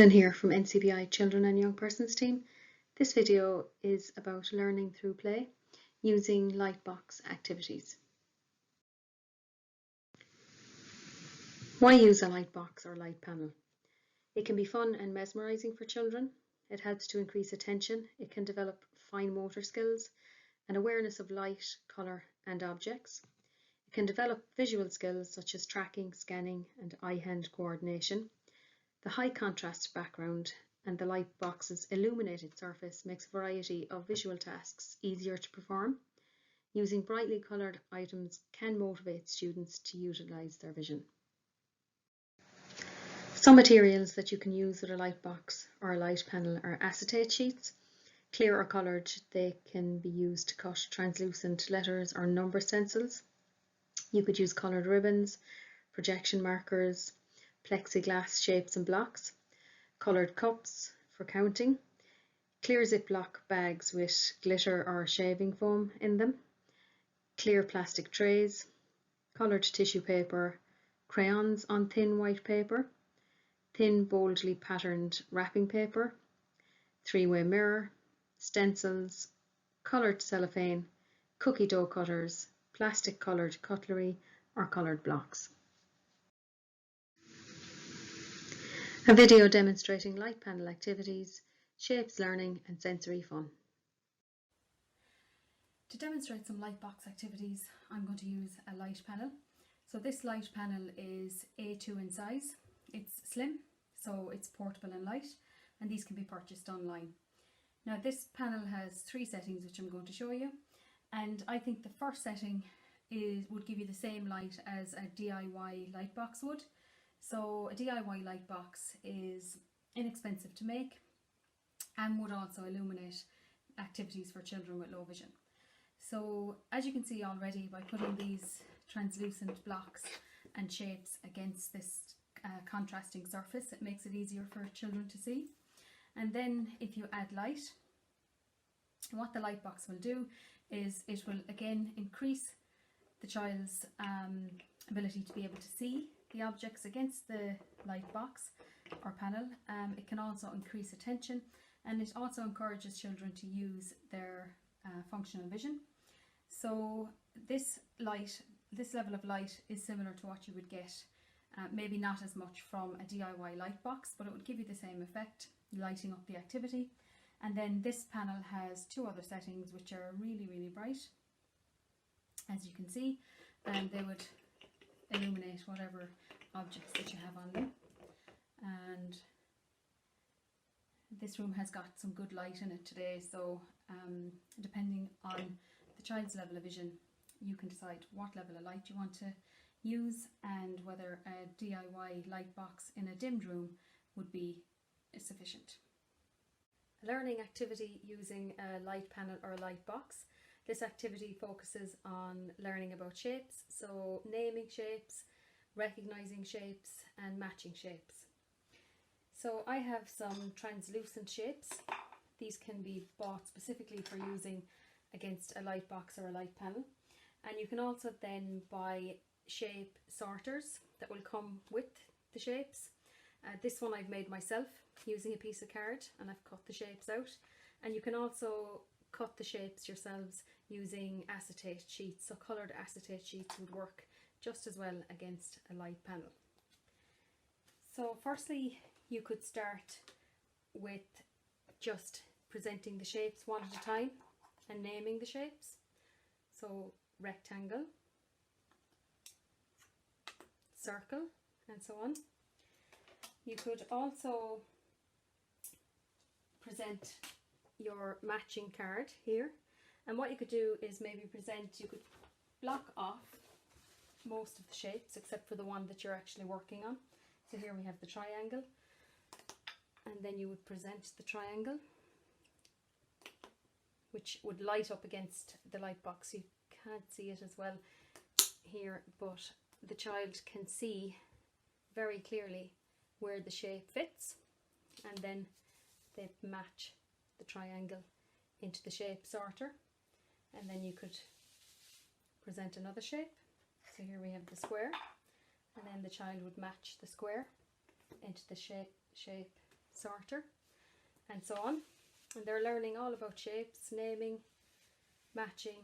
Marilyn here from NCBI Children and Young Persons team. This video is about learning through play using lightbox activities. Why use a lightbox or light panel? It can be fun and mesmerising for children. It helps to increase attention. It can develop fine motor skills and awareness of light, colour and objects. It can develop visual skills such as tracking, scanning and eye-hand coordination. The high contrast background and the light box's illuminated surface makes a variety of visual tasks easier to perform. Using brightly coloured items can motivate students to utilise their vision. Some materials that you can use with a light box or a light panel are acetate sheets. Clear or coloured, they can be used to cut translucent letters or number stencils. You could use coloured ribbons, projection markers, plexiglass shapes and blocks, coloured cups for counting, clear Ziploc bags with glitter or shaving foam in them, clear plastic trays, coloured tissue paper, crayons on thin white paper, thin boldly patterned wrapping paper, three-way mirror, stencils, coloured cellophane, cookie dough cutters, plastic coloured cutlery or coloured blocks. A video demonstrating light panel activities, shapes learning and sensory fun. To demonstrate some light box activities, I'm going to use a light panel. So this light panel is A2 in size. It's slim, so it's portable and light, and these can be purchased online. Now this panel has 3 settings which I'm going to show you, and I think the first setting would give you the same light as a DIY light box would. So a DIY light box is inexpensive to make and would also illuminate activities for children with low vision. So as you can see already, by putting these translucent blocks and shapes against this contrasting surface, it makes it easier for children to see. And then if you add light, what the light box will do is it will again increase the child's ability to be able to see the objects against the light box or panel. It can also increase attention, and it also encourages children to use their functional vision. So this level of light is similar to what you would get, maybe not as much from a DIY light box, but it would give you the same effect, lighting up the activity. And then this panel has 2 other settings which are really bright, as you can see, and they would illuminate whatever objects that you have on them. And this room has got some good light in it today, so depending on the child's level of vision, you can decide what level of light you want to use and whether a DIY light box in a dimmed room would be sufficient. A learning activity using a light panel or a light box. This activity focuses on learning about shapes, so naming shapes, recognizing shapes and matching shapes. So I have some translucent shapes. These can be bought specifically for using against a light box or a light panel. And you can also then buy shape sorters that will come with the shapes. This one I've made myself using a piece of card, and I've cut the shapes out. And you can also cut the shapes yourselves using acetate sheets. So coloured acetate sheets would work just as well against a light panel. So firstly, you could start with just presenting the shapes one at a time and naming the shapes. So rectangle, circle and so on. You could also present your matching card here, and what you could do is maybe you could block off most of the shapes except for the one that you're actually working on. So here we have the triangle, and then you would present the triangle, which would light up against the light box. You can't see it as well here, but the child can see very clearly where the shape fits, and then they match the triangle into the shape sorter, and then you could present another shape. So here we have the square, and then the child would match the square into the shape sorter, and so on. And they're learning all about shapes, naming, matching,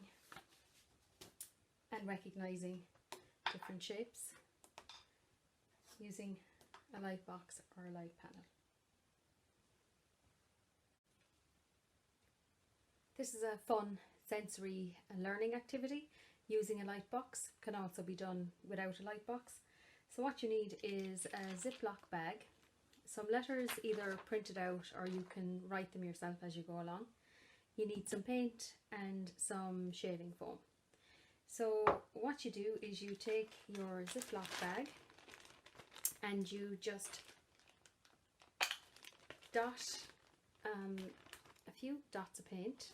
and recognising different shapes using a light box or a light panel. This is a fun sensory and learning activity using a light box. Can also be done without a light box. So what you need is a Ziploc bag, some letters either printed out or you can write them yourself as you go along. You need some paint and some shaving foam. So what you do is you take your Ziploc bag and you just dot a few dots of paint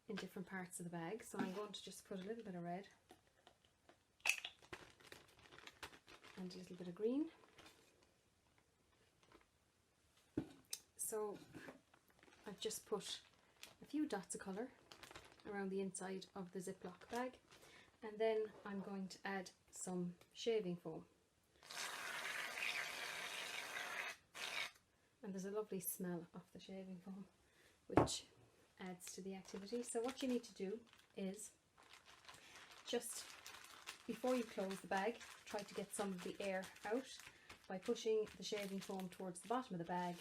in different parts of the bag. So I'm going to just put a little bit of red and a little bit of green. So I've just put a few dots of colour around the inside of the Ziploc bag, and then I'm going to add some shaving foam. And there's a lovely smell of the shaving foam which adds to the activity. So what you need to do is just before you close the bag, try to get some of the air out by pushing the shaving foam towards the bottom of the bag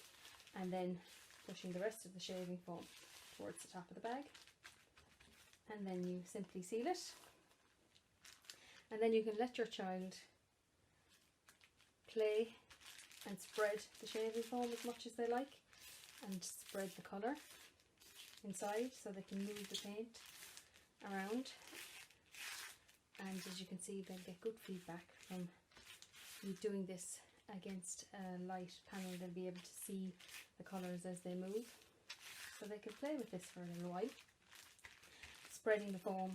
and then pushing the rest of the shaving foam towards the top of the bag, and then you simply seal it, and then you can let your child play and spread the shaving foam as much as they like and spread the colour inside so they can move the paint around. And as you can see, they'll get good feedback from you doing this against a light panel. They'll be able to see the colours as they move, so they can play with this for a little while, spreading the foam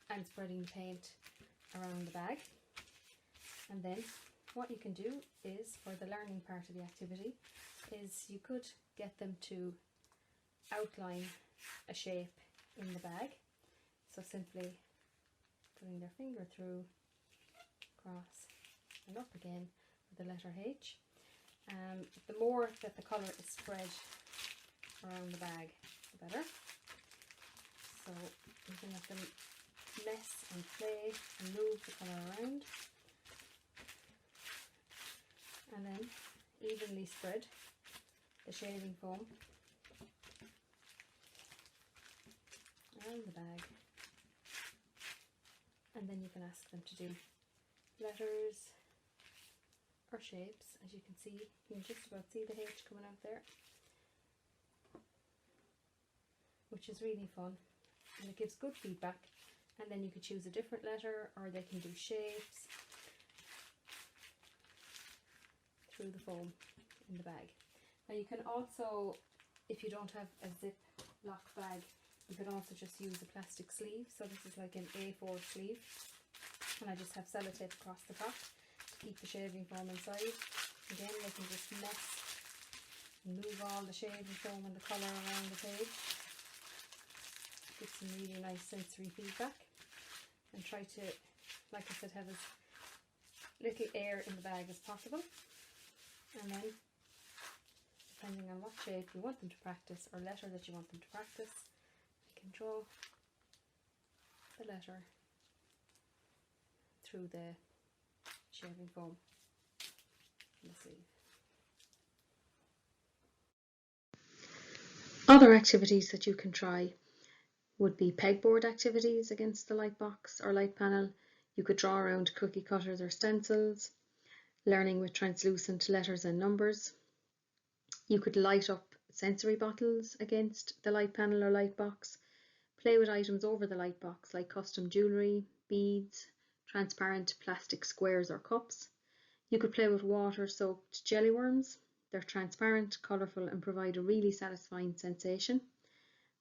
and spreading the paint around the bag. And then what you can do is, for the learning part of the activity, is you could get them to outline a shape in the bag. So simply putting their finger through, across and up again with the letter H. The more that the colour is spread around the bag, the better. So you can let them mess and play and move the colour around, and then evenly spread the shaving foam around the bag. And then you can ask them to do letters or shapes. As you can see, you can just about see the H coming out there, which is really fun, and it gives good feedback. And then you could choose a different letter, or they can do shapes through the foam in the bag. Now you can also, if you don't have a Ziploc bag, you could also just use a plastic sleeve. So this is like an A4 sleeve, and I just have sellotape across the top to keep the shaving foam inside. Again, they can just mess and move all the shaving foam and the colour around the page. Get some really nice sensory feedback, and try to, like I said, have as little air in the bag as possible. And then, depending on what shape you want them to practice or letter that you want them to practice, you can draw the letter through the shaving foam in the sleeve. Other activities that you can try would be pegboard activities against the light box or light panel. You could draw around cookie cutters or stencils, learning with translucent letters and numbers. You could light up sensory bottles against the light panel or light box, play with items over the light box like custom jewellery, beads, transparent plastic squares or cups. You could play with water-soaked jelly worms. They're transparent, colourful and provide a really satisfying sensation.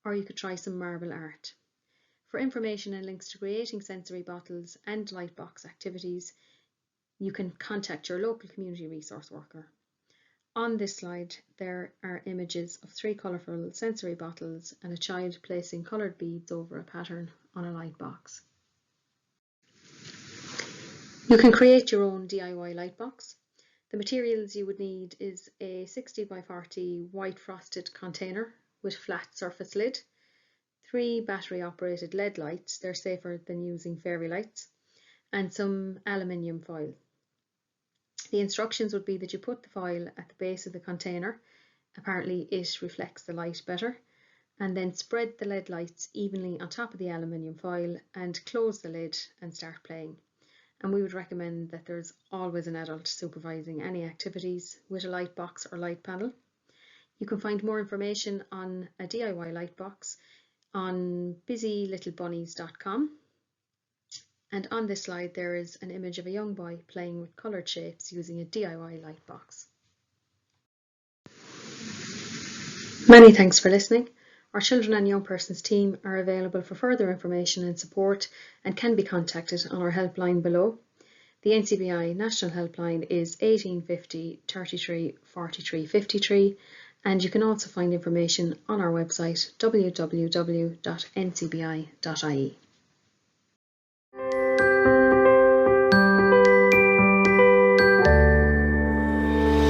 Or you could try some marble art. For information and links to creating sensory bottles and light box activities, you can contact your local community resource worker. On this slide, there are images of 3 colourful sensory bottles and a child placing coloured beads over a pattern on a light box. You can create your own DIY light box. The materials you would need is a 60 by 40 white frosted container with flat surface lid, 3 battery operated LED lights, they're safer than using fairy lights, and some aluminium foil. The instructions would be that you put the foil at the base of the container, apparently it reflects the light better, and then spread the LED lights evenly on top of the aluminium foil and close the lid and start playing. And we would recommend that there's always an adult supervising any activities with a light box or light panel. You can find more information on a DIY light box on busylittlebunnies.com. And on this slide there is an image of a young boy playing with coloured shapes using a DIY light box. Many thanks for listening. Our Children and Young Persons team are available for further information and support and can be contacted on our helpline below. The NCBI National Helpline is 1850 33 43 53, and you can also find information on our website www.ncbi.ie.